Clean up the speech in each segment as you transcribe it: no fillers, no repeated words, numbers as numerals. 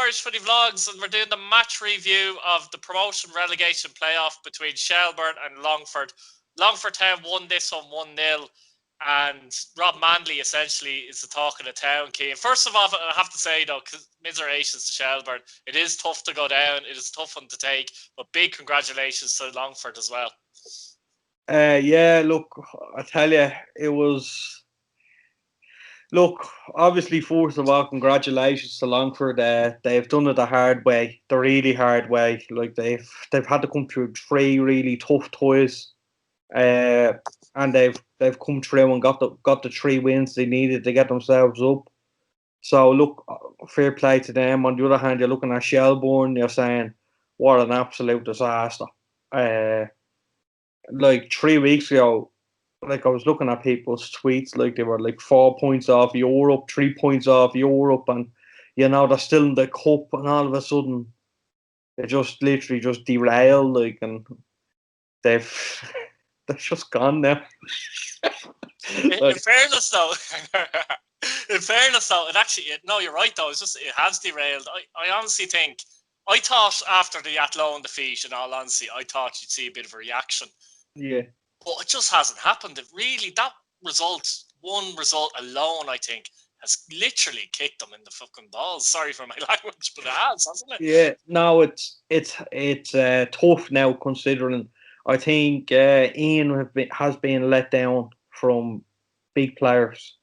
Irish Footy Vlogs, and we're doing the match review of the promotion relegation playoff between Shelbourne and Longford. Longford Town won this one 1-0, and Rob Manley essentially is the talk of the town, Keane. First of all, I have to say, though, commiserations to Shelbourne. It is tough to go down. It is a tough one to take, but big congratulations to Longford as well. Yeah, look, I tell you, it was... Look, obviously, first of all, congratulations to Longford. They've done it the hard way, the really hard way. Like they've had to come through 3 really tough ties, and they've come through and got the 3 wins they needed to get themselves up. So look, fair play to them. On the other hand, you're looking at Shelbourne. You're saying, what an absolute disaster. Like 3 weeks ago, like I was looking at people's tweets, like they were like 4 points off Europe, 3 points off Europe, and they're still in the cup, and all of a sudden they just literally just derailed, like, and they've they're just gone now. In fairness, though, it actually, no, you're right, though. It has derailed. I honestly think, I thought after the Athlone defeat, in all honesty, I thought you'd see a bit of a reaction. Yeah. But it just hasn't happened. It really, one result alone, I think, has literally kicked them in the fucking balls. Sorry for my language, but it has, hasn't it? Yeah, no, it's tough now, considering I think Ian has been let down from big players.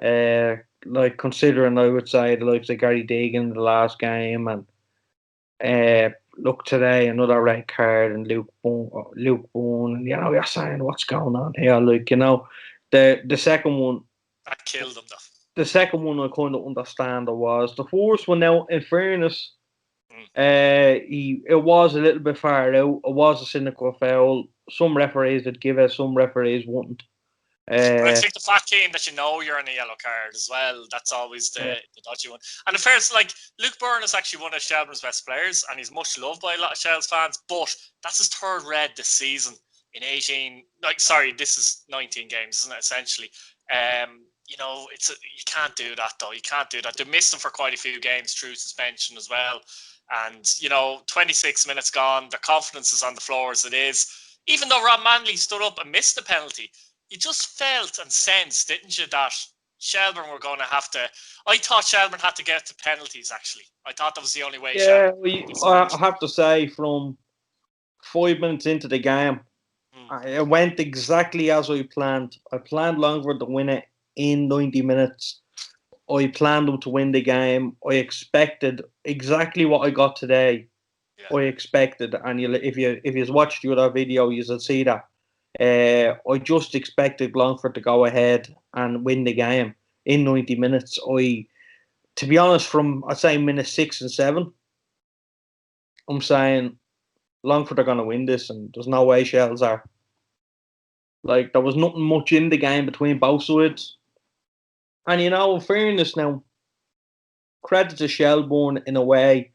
Like considering, I would say the likes of Gary Deegan in the last game, and look today another red card, and Luke Boone, and you're saying, what's going on here? Like, the second one that killed them, though. The second one I kind of understand. The first one, now, in fairness, it was a little bit far out. It was a cynical foul. Some referees would give it, some referees wouldn't. But I think the fact, Keane, that you're in a yellow card as well, that's always the dodgy one. And in fairness, like, Luke Byrne is actually one of Shelbourne's best players, and he's much loved by a lot of Shells fans, but that's his 3rd red this season in 18. This is 19 games, isn't it, essentially? You can't do that, though. You can't do that. They missed him for quite a few games through suspension as well. And, 26 minutes gone, their confidence is on the floor as it is. Even though Rob Manley stood up and missed the penalty, you just felt and sensed, didn't you, that Shelbourne were going to have to... I thought Shelbourne had to get to penalties, actually. I thought that was the only way. Yeah, I have to say, from 5 minutes into the game, it went exactly as I planned. I planned Longford to win it in 90 minutes. I planned them to win the game. I expected exactly what I got today. Yeah. I expected, and if you watched the other video, you'll see that. I just expected Longford to go ahead and win the game in 90 minutes. To be honest, from I'd say minute 6 and 7, I'm saying Longford are going to win this, and there's no way Shells are. Like, there was nothing much in the game between both sides. And, in fairness now, credit to Shelbourne in a way.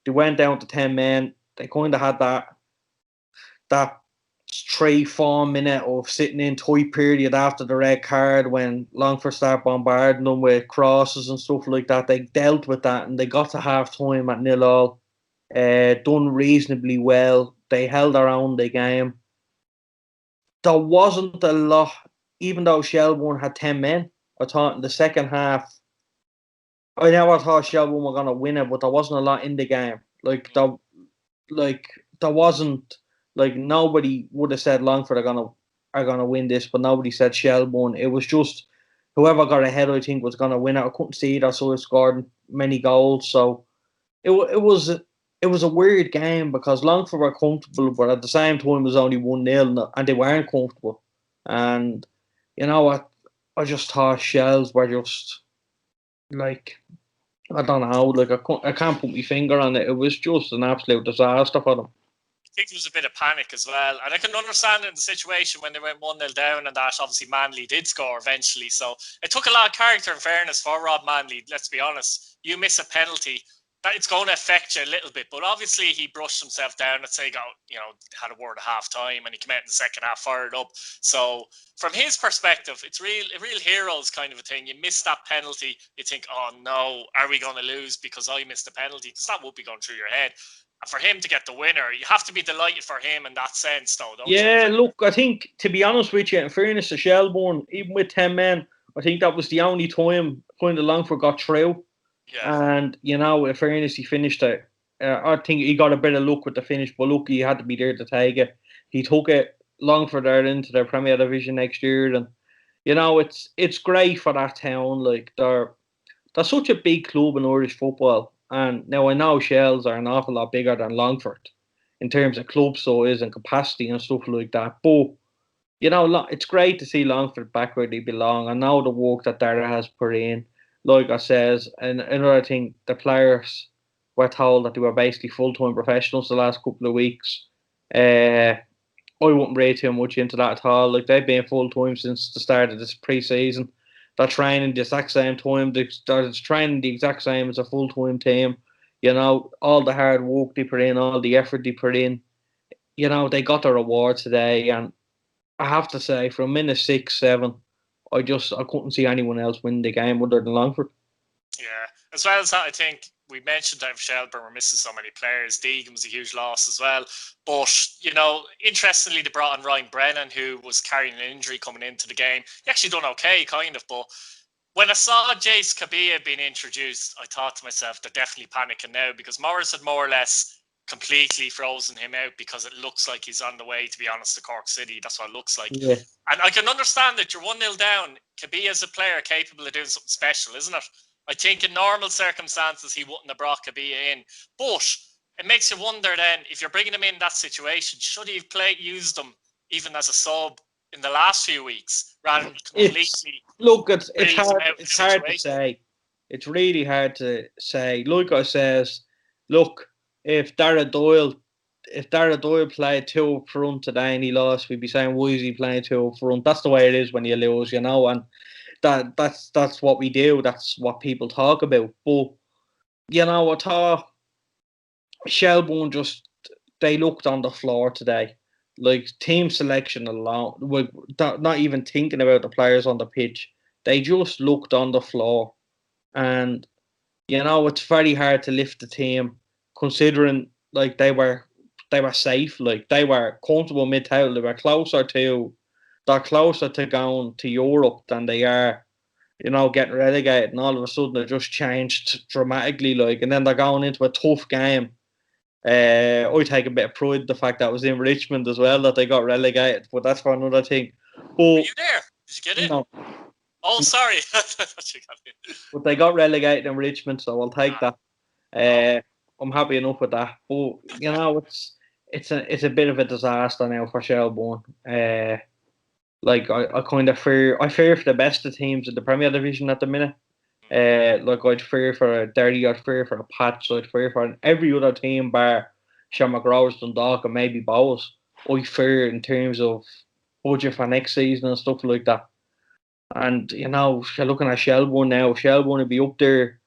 They went down to 10 men. They kind of had that 3-4 minute of sitting in tight period after the red card when Longford started bombarding them with crosses and stuff like that. They dealt with that, and they got to half time at 0-0. Done reasonably well. They held their own the game. There wasn't a lot, even though Shelbourne had 10 men. I thought in the second half, I never thought Shelbourne were going to win it, but there wasn't a lot in the game. There wasn't, like, nobody would have said Longford are gonna win this, but nobody said Shelbourne. It was just whoever got ahead, I think, was gonna win it. I couldn't see that, so it scored many goals. So it was a weird game because Longford were comfortable, but at the same time it was only 1-0, and they weren't comfortable. And you know what? I just thought Shells were just like, I don't know, like I can't put my finger on it. It was just an absolute disaster for them. I think there was a bit of panic as well, and I can understand in the situation when they went 1-0 down, and that obviously Manley did score eventually. So it took a lot of character and fairness for Rob Manley. Let's be honest, you miss a penalty that it's going to affect you a little bit. But obviously, he brushed himself down and say, had a word at half time, and he came out in the second half fired up. So from his perspective, it's a real heroes kind of a thing. You miss that penalty, you think, oh no, are we going to lose because I missed a penalty? Because that would be going through your head. And for him to get the winner, you have to be delighted for him in that sense, though, don't you? Yeah, look, I think, to be honest with you, in fairness to Shelbourne, even with 10 men, I think that was the only time kind of Longford got through. Yeah. And, in fairness, he finished it. I think he got a bit of luck with the finish, but look, he had to be there to take it. He took it Longford there into their Premier Division next year. And, it's great for that town. Like, they're such a big club in Irish football. And now I know Shells are an awful lot bigger than Longford in terms of club size and capacity and stuff like that. But, it's great to see Longford back where they belong. I know the work that Dara has put in. Like I says, and another thing, the players were told that they were basically full-time professionals the last couple of weeks. I wouldn't read too much into that at all. Like, they've been full-time since the start of this pre-season. They're training the exact same time. They're training the exact same as a full-time team. All the hard work they put in, all the effort they put in, they got their reward today. And I have to say, from minute 6, 7, I couldn't see anyone else win the game other than Longford. Yeah, as well as that, I think we mentioned that Shelbourne were missing so many players. Deegan was a huge loss as well. But, interestingly, they brought in Ryan Brennan, who was carrying an injury coming into the game. He actually done okay, kind of, but when I saw Jace Kabia being introduced, I thought to myself, they're definitely panicking now, because Morris had more or less completely frozen him out, because it looks like he's on the way, to be honest, to Cork City. That's what it looks like. Yeah. And I can understand that you're 1-0 down. Kabia is a player capable of doing something special, isn't it? I think in normal circumstances, he wouldn't have brought Kabia in. But it makes you wonder then, if you're bringing him in that situation, should he have used him even as a sub in the last few weeks, rather than completely... It's hard to say. It's really hard to say. Like I says, look, if Dara Doyle played 2 up front today and he lost, we'd be saying, why is he playing 2 up front? That's the way it is when you lose, and that's what we do. That's what people talk about. But I thought Shelbourne they looked on the floor today. Like, team selection alone, not even thinking about the players on the pitch. They just looked on the floor. And, it's very hard to lift the team considering, like, they were safe. Like, they were comfortable mid-table. They're closer to going to Europe than they are, getting relegated. And all of a sudden, it just changed dramatically. Like, and then they're going into a tough game. I take a bit of pride in the fact that it was in Richmond as well that they got relegated, but that's for another thing. But, were you there? Did you get in? No. Oh, sorry. But they got relegated in Richmond, so I'll take that. I'm happy enough with that. But it's a bit of a disaster now for Shelbourne. Like, I kind of fear for the best of teams in the Premier Division at the minute. Like, I'd fear for a Derry, I'd fear for a Pats, I'd fear for every other team bar Shamrock, Dundalk, and maybe Bowes. I fear in terms of budget for next season and stuff like that. And, you're looking at Shelbourne now. Shelbourne would be up there.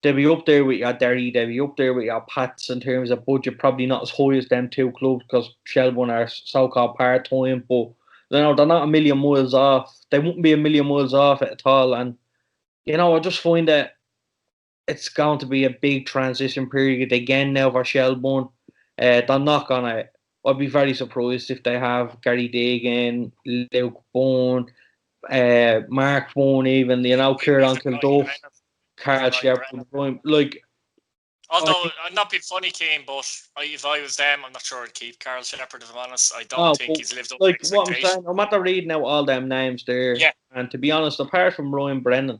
They'll be up there with your Derry, they'll be up there with your Pats in terms of budget, probably not as high as them 2 clubs, because Shelbourne are so-called part-time, but, they're not a million miles off. They wouldn't be a million miles off it at all. And, I just find that it's going to be a big transition period again now for Shelbourne. They're not going to... I'd be very surprised if they have Gary Deegan, Luke Bourne, Mark Bourne even, Kieran Kilduff, Carl Shepherd. Like... Although, I'm not being funny, Keane, but if I was them, I'm not sure I'd keep Carl Shepherd, if I'm honest. I don't think he's lived up to expectations. What I'm saying, I'm after reading out all them names there. Yeah. And to be honest, apart from Ryan Brennan,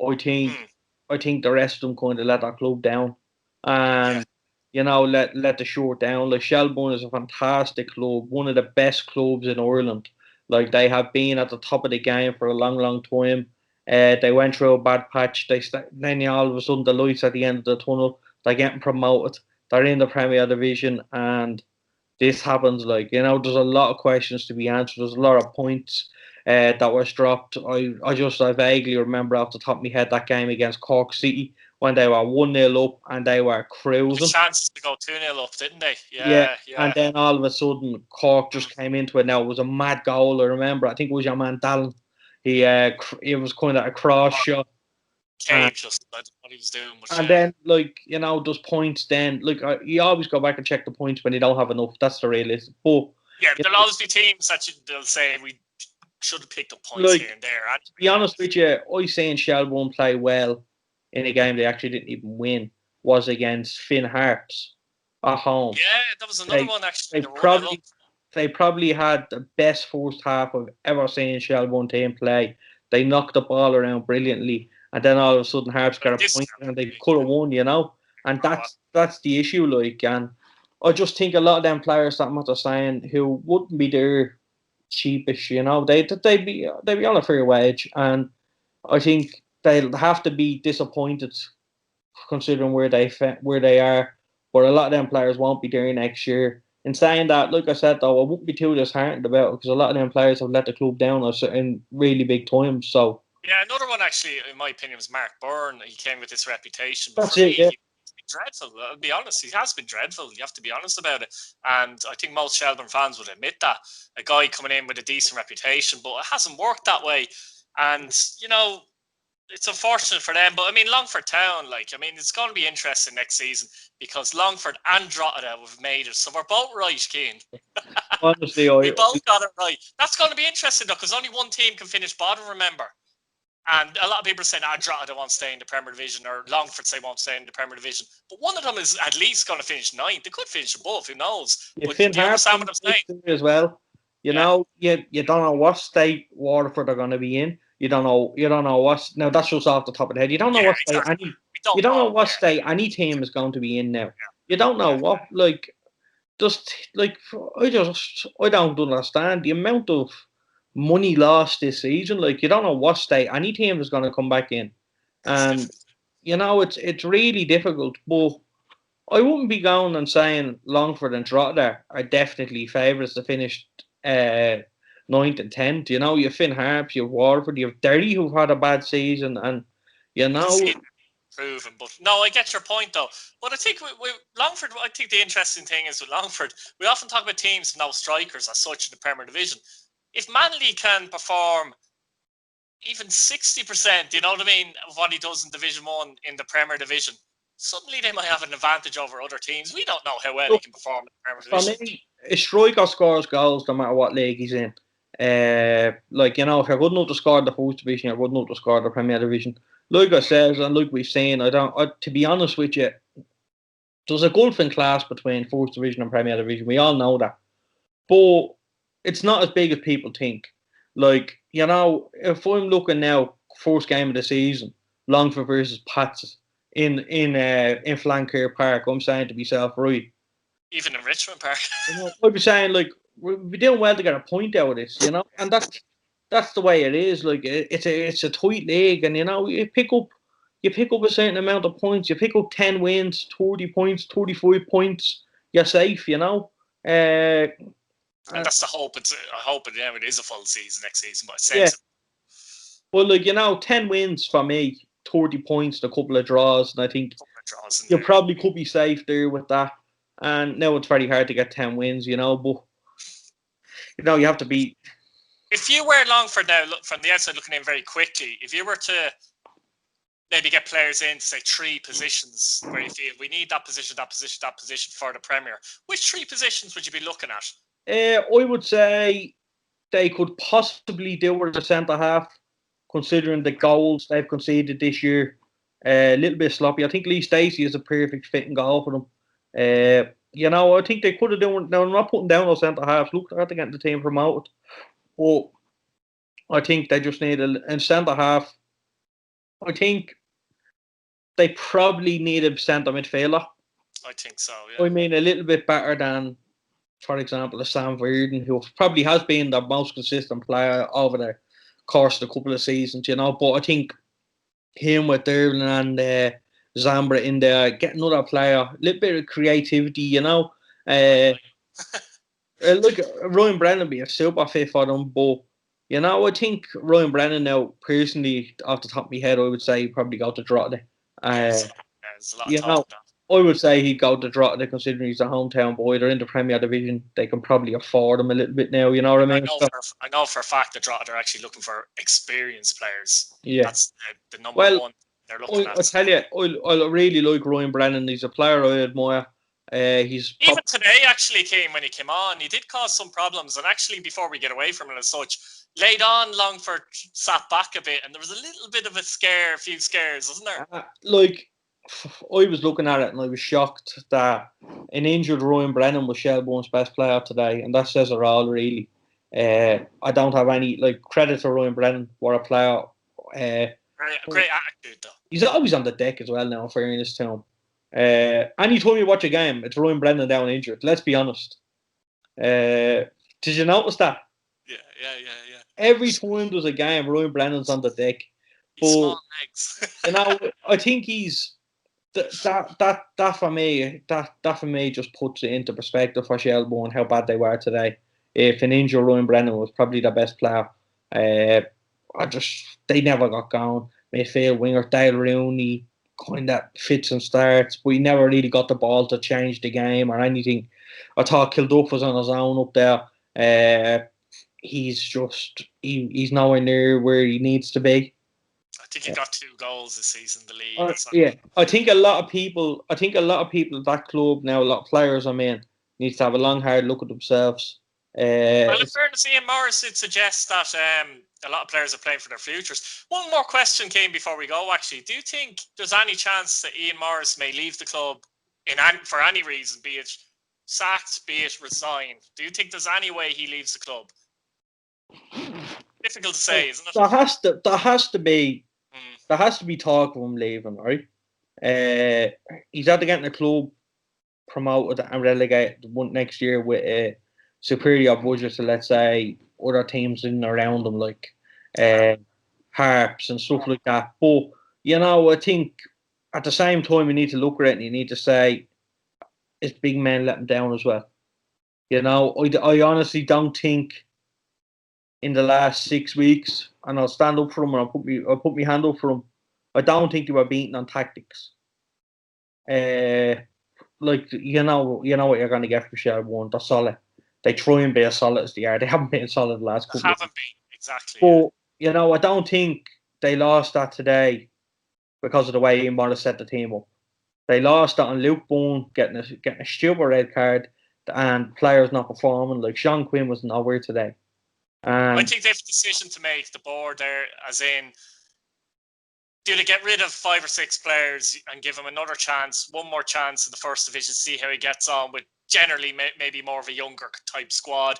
I think the rest of them kind of let that club down. And, let the short down. Like, Shelbourne is a fantastic club, one of the best clubs in Ireland. Like, they have been at the top of the game for a long, long time. They went through a bad patch. Then all of a sudden, the lights at the end of the tunnel. They're getting promoted. They're in the Premier Division, and this happens. Like, there's a lot of questions to be answered. There's a lot of points. that was dropped. I vaguely remember off the top of my head that game against Cork City when they were 1-0 up and they were The cruising. chances to go 2-0 up, didn't they? Yeah, Yeah, and yeah. then all of a sudden Cork just came into it. Now it was a mad goal. I remember. I think it was your man Dallin. It was kind of a cross shot. Cave just I don't know what he was doing, but And yeah. then, those points then, you always go back and check the points when you don't have enough. That's the realistic. But, Yeah, there'll always be teams that they'll say we should have picked up points here and there. to be honest with you, I seen Shelbourne play well in a game they actually didn't even win, was against Finn Harps at home. Yeah, that was another one actually. They They were 1-0 up. probably had the best first half I've ever seen Shelbourne team play. They knocked the ball around brilliantly, and then all of a sudden Harps got a This point and they game, could have won, And oh, that's the issue, and I just think a lot of them players that Matt are saying who wouldn't be there cheapish, they'd be on a fair wage, and I think they'll have to be disappointed considering where they are. But a lot of them players won't be there next year. In saying that, like I said though, I wouldn't be too disheartened about it because a lot of them players have let the club down in really big times. So yeah, another one actually, in my opinion, was Mark Byrne. He came with this reputation, but that's for me, it. Yeah, he's been dreadful. I'll be honest, he has been dreadful. You have to be honest about it, and I think most Shelbourne fans would admit that a guy coming in with a decent reputation, but it hasn't worked that way. And it's unfortunate for them. But I mean, Longford Town, it's going to be interesting next season because Longford and Drogheda have made it, so we're both right, Keane. honestly, We both got it right. That's going to be interesting though, because only one team can finish bottom. Remember. And a lot of people are saying, Drogheda won't stay in the Premier Division, or Longford say won't stay in the Premier Division. But one of them is at least going to finish ninth. They could finish above, who knows? yeah, But Finn do you Harps understand what I'm saying? as well. Yeah. You don't know what state Waterford are going to be in. You don't know what. Now that's just off the top of the head. You don't know Yeah, what state exactly. any. We don't You don't know know. what Yeah. state any team is going to be in now. Yeah. You don't know Yeah. what just I don't understand the amount of money lost this season. You don't know what state any team is going to come back in, It's and difficult. it's really difficult. But I wouldn't be going and saying Longford and Drogheda are definitely favourites to finish ninth and 10th. You Finn Harps, you have Waterford, you have Derry who've had a bad season, and you know. Proven, but no, I get your point though. But I think with Longford, I think the interesting thing is with Longford, we often talk about teams with no strikers as such in the Premier Division. If Manley can perform even 60%, you know what I mean, of what he does in Division 1 in the Premier Division, suddenly they might have an advantage over other teams. We don't know how well he Look, can perform in the Premier for Division. me, a striker scores goals no matter what league he's in. If you're good enough to score the first division, you're good enough to score the Premier Division. Like I said, and like we've seen, to be honest with you, there's a golfing class between first division and Premier Division. We all know that, but it's not as big as people think. If I'm looking now, first game of the season, Longford versus Pats in Flanker Park, I'm saying to myself, right. Even in Richmond Park. I'd be saying we're doing well to get a point out of this, and that's the way it is. It's a tight league, and you pick up a certain amount of points. You pick up 10 wins, 30 points, 35 points. You're safe, And that's the hope. I hope it is a full season next season, but Yeah. sense. Well, 10 wins for me, 30 points, a couple of draws, and I think you there. probably could be safe there with that. And now it's very hard to get 10 wins, but you have to be. If you were Longford now, look from the outside looking in very quickly, if you were to maybe get players in to say 3 positions where you feel we need that position for the Premier, which 3 positions would you be looking at? I would say they could possibly do with the centre half, considering the goals they've conceded this year. A little bit sloppy. I think Lee Stacey is a perfect fit in goal for them. I think they could have done. Now, I'm not putting down those centre halves. Look, they're getting the team promoted. But I think they just need a centre half. I think they probably need a centre midfielder. I think so, yeah. I mean, a little bit better than, for example, a Sam Verdon, who probably has been the most consistent player over the course of a couple of seasons, But I think him with Derwin and Zambra in there, get another player, a little bit of creativity, Look, Ryan Brennan would be a super fit for them, but You know, I think Ryan Brennan now, personally, off the top of my head, I would say he'd probably go to Drogheda. Yeah, Uh, there's a lot of you talk know, of that. I would say he'd go to Drogheda considering he's a hometown boy. They're in the Premier Division. They can probably afford him a little bit now, you know what I mean? I know for a fact that Drogheda are actually looking for experienced players. Yeah. That's the number Well, one they're looking I at. tell you, I really like Ryan Brennan. He's a player I admire. He's Even today, actually, when he came on, he did cause some problems. And actually, before we get away from it as such, late on, Longford sat back a bit, and there was a little bit of a few scares, wasn't there? I was looking at it and I was shocked that an injured Ryan Brennan was Shelbourne's best player today, and that says it all, really. I don't have any credit to Ryan Brennan. What a player! Great attitude, though. He's always on the deck as well now, in fairness to him. Anytime you watch a game, it's Ryan Brennan down injured. Let's be honest. Did you notice that? Yeah. Every time there's a game, Ryan Brennan's on the deck. He's small legs. You know, I think he's that for me. That for me just puts it into perspective for Shelbourne how bad they were today. If an injured Ryan Brennan was probably the best player, they never got going. Midfield winger Dale Rooney kind of fits and starts, but he never really got the ball to change the game or anything. I thought Kilduff was on his own up there. He's nowhere near where he needs to be. I think he got 2 goals this season in the league. Yeah, I think a lot of people at that club now, a lot of players, needs to have a long, hard look at themselves. Well, in fairness, Ian Morris did suggest that a lot of players are playing for their futures. One more question came before we go, actually. Do you think there's any chance that Ian Morris may leave the club for any reason, be it sacked, be it resigned? Do you think there's any way he leaves the club? Difficult to say, isn't it? There has to be talk of him leaving, right? He's after getting the club promoted and relegated next year with a superior budget to, let's say, other teams in and around them, like Harps and stuff like that. But, I think at the same time, you need to look at it and you need to say, is big men let him down as well? I honestly don't think in the last 6 weeks, and I'll stand up for him and I'll put my hand up for him, I don't think they were beaten on tactics. You know what you're going to get from Shelbourne. They're solid. They try and be as solid as they are. They haven't been solid the last couple. Haven't been exactly. But I don't think they lost that today because of the way Ian Morris set the team up. They lost that on Luke Bourne getting a stupid red card and players not performing. Like Sean Quinn was nowhere today. I think they have a decision to make, the board there, as in, do they get rid of 5 or 6 players and give him another chance, one more chance in the first division, see how he gets on with generally maybe more of a younger type squad,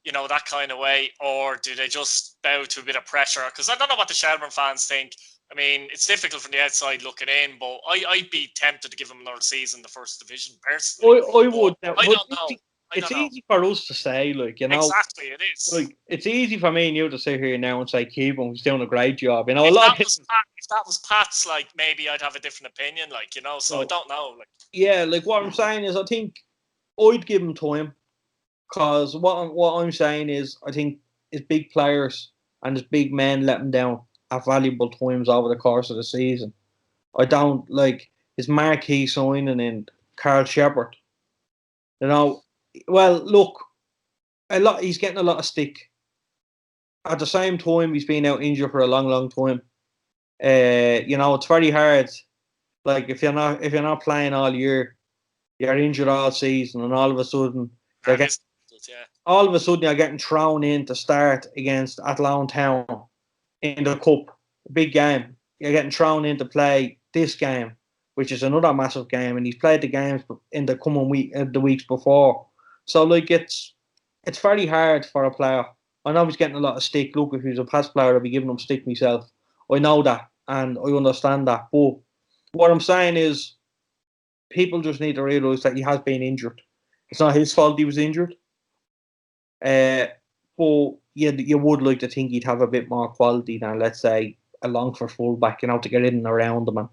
that kind of way, or do they just bow to a bit of pressure? Because I don't know what the Shelbourne fans think. I mean, it's difficult from the outside looking in, but I'd be tempted to give him another season in the first division, personally. I would. I don't know. It's easy for us to say, Exactly, it is. It's easy for me and you to sit here now and say keep him. He's doing a great job. If that was Pat's, maybe I'd have a different opinion, So I don't know, Yeah, what I'm saying is, I think I'd give him time, because what I'm saying is, I think his big players and his big men let him down at valuable times over the course of the season. I don't like his marquee signing in Carl Shepard. Well, look, he's getting a lot of stick. At the same time, he's been out injured for a long, long time. It's very hard. If you're not playing all year, you're injured all season, and all of a sudden you're getting thrown in to start against Athlone Town in the cup, big game. You're getting thrown in to play this game, which is another massive game, and he's played the games in the coming the weeks before. So it's very hard for a player. I know he's getting a lot of stick. Look, if he was a past player, I'd be giving him stick myself. I know that, and I understand that. But what I'm saying is, people just need to realise that he has been injured. It's not his fault he was injured. But you would like to think he'd have a bit more quality than, let's say, a Longford fullback, to get in and around them and,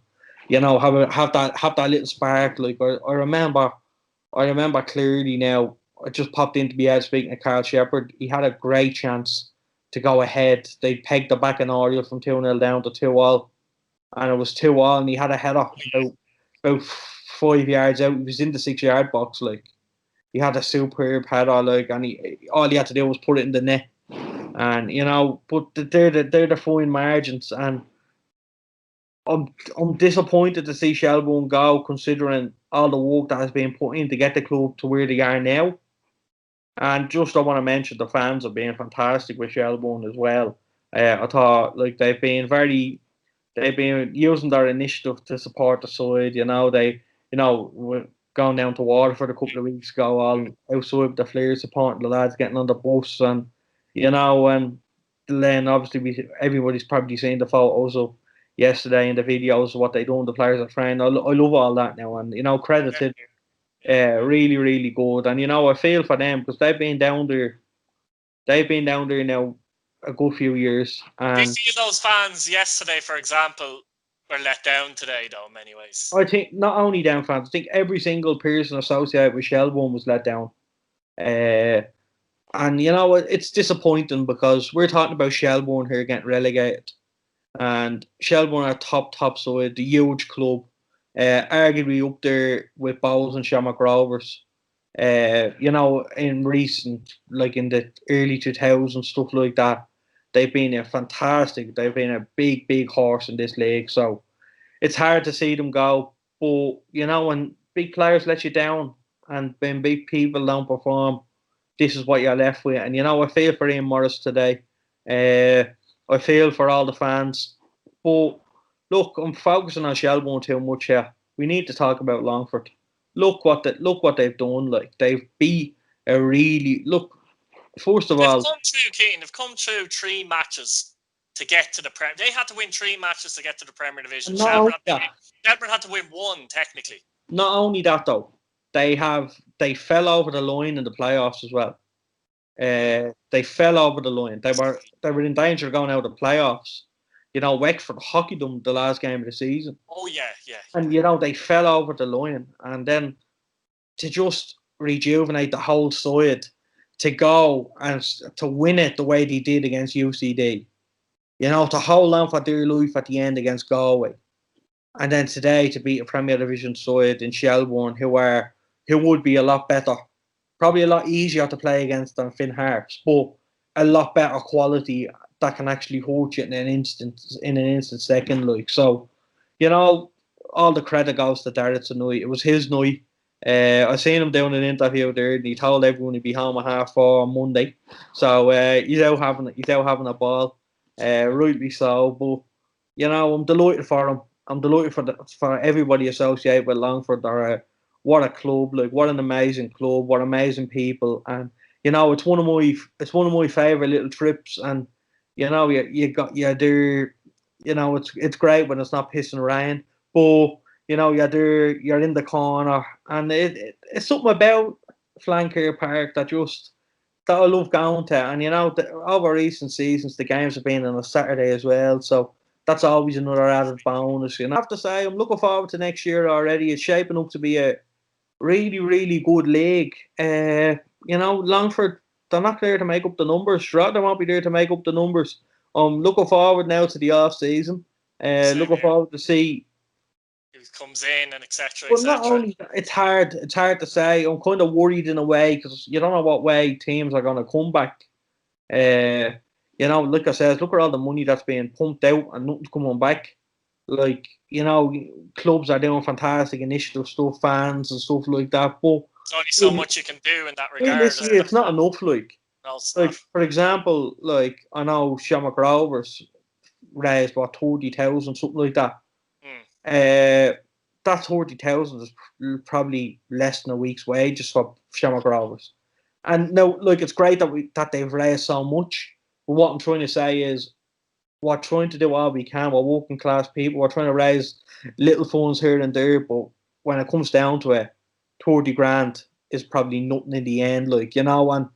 have that little spark. I remember clearly now. It just popped into my head speaking of Carl Shepard. He had a great chance to go ahead. They pegged the back in Oriel from 2-0 down to 2-all. And it was 2-all, and he had a header about 5 yards out. He was in the 6-yard box, like. He had a superb header, like, and all he had to do was put it in the net. And, but they're the fine margins, and I'm disappointed to see Shelbourne go, considering all the work that has been put in to get the club to where they are now. And just I want to mention the fans have been fantastic with Shelbourne as well. I thought like they've been using their initiative to support the side. They were going down to Waterford a couple of weeks ago, all outside with the Flares supporting the lads, getting on the bus, and and then obviously everybody's probably seen the photos of yesterday and the videos of what they done. The players are trained. I love all that now, and credit to really, really good. And I feel for them because they've been down there. They've been down there now a good few years. Do you And feel those fans yesterday, for example, were let down today, though, in many ways? I think not only down fans, I think every single person associated with Shelbourne was let down. And it's disappointing because we're talking about Shelbourne here getting relegated. And Shelbourne are top side, the huge club, arguably up there with Bowes and Shamrock Rovers. In recent, like in the early 2000s, stuff like that, they've been they've been a big horse in this league. So it's hard to see them go. But, when big players let you down and when big people don't perform, this is what you're left with. And, I feel for Ian Morris today. I feel for all the fans. But, look, I'm focusing on Shelbourne too much here. We need to talk about Longford. Look what they've done. Like, they've beat a really... Look, first of all... They've come through 3 matches to get to the Premier. They had to win 3 matches to get to the Premier Division. Shelbourne had to win 1, technically. Not only that, though, they fell over the line in the playoffs as well. They fell over the line. They were in danger of going out of the playoffs. Wexford hockeyed them the last game of the season. Oh yeah. And they fell over the line, and then to just rejuvenate the whole side, to go and to win it the way they did against UCD. To hold on for dear life at the end against Galway. And then today to beat a Premier Division side in Shelbourne who would be a lot better. Probably a lot easier to play against than Finn Harps, but a lot better quality that can actually hurt you in an instant second. Like, so, all the credit goes to Derek tonight. It was his night. I seen him doing an interview there, and he told everyone he'd be home at 4:30 on Monday. So he's out having a ball, rightly so. But I'm delighted for him. I'm delighted for everybody associated with Longford. What a club! Like, what an amazing club! What amazing people! And it's one of my favourite little trips. And you do. It's great when it's not pissing rain, but you're in the corner, and it's something about Flanker Park that I love going to. And over recent seasons, the games have been on a Saturday as well, so that's always another added bonus. I have to say, I'm looking forward to next year already. It's shaping up to be a really, really good league. Longford, they're not there to make up the numbers. They won't be there to make up the numbers. I'm looking forward now to the off season. Looking forward to see who comes in and etc. Well, not only it's hard to say. I'm kind of worried in a way because you don't know what way teams are going to come back. Like I said, look at all the money that's being pumped out and nothing's coming back. Like, clubs are doing fantastic initiative stuff, fans and stuff like that. But there's only so much you can do in that regard. It's not enough. Like, no, it's like not. For example, like I know Shamrock Rovers raised 30,000, something like that. That 30,000 is probably less than a week's wages for Shamrock Rovers. And no, like, it's great that they've raised so much. But what I'm trying to say is, we're trying to do all we can. We're working class people. We're trying to raise little funds here and there. But when it comes down to it, 30 grand is probably nothing in the end. And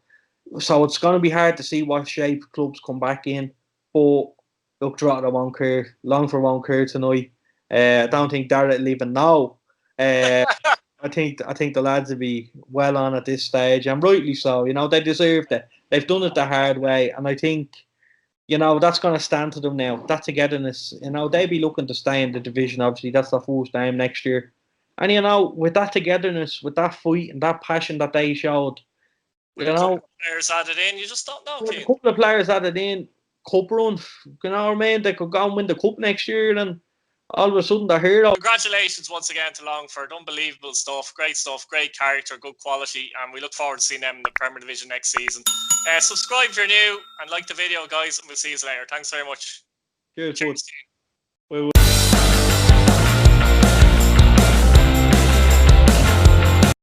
so it's going to be hard to see what shape clubs come back in. But look, Drogheda won't care. Longford won't care tonight. I don't think Darrett will even know. I think the lads will be well on at this stage, and rightly so. They deserve it. They've done it the hard way, and I think you know, that's going to stand to them now. That togetherness, you know, they'll be looking to stay in the division. Obviously, that's their first time next year. And, you know, with that togetherness, with that fight and that passion that they showed, With you a couple know, of players added in, you just don't know, with a Keane. couple of players added in, cup run, you know what I mean? They could go and win the cup next year, and all of a sudden they're heroes. Congratulations once again to Longford. Unbelievable stuff, great character, good quality, and we look forward to seeing them in the Premier Division next season. Subscribe if you're new and like the video, guys, and we'll see you later. Thanks very much. Cheers, bud. Cheers.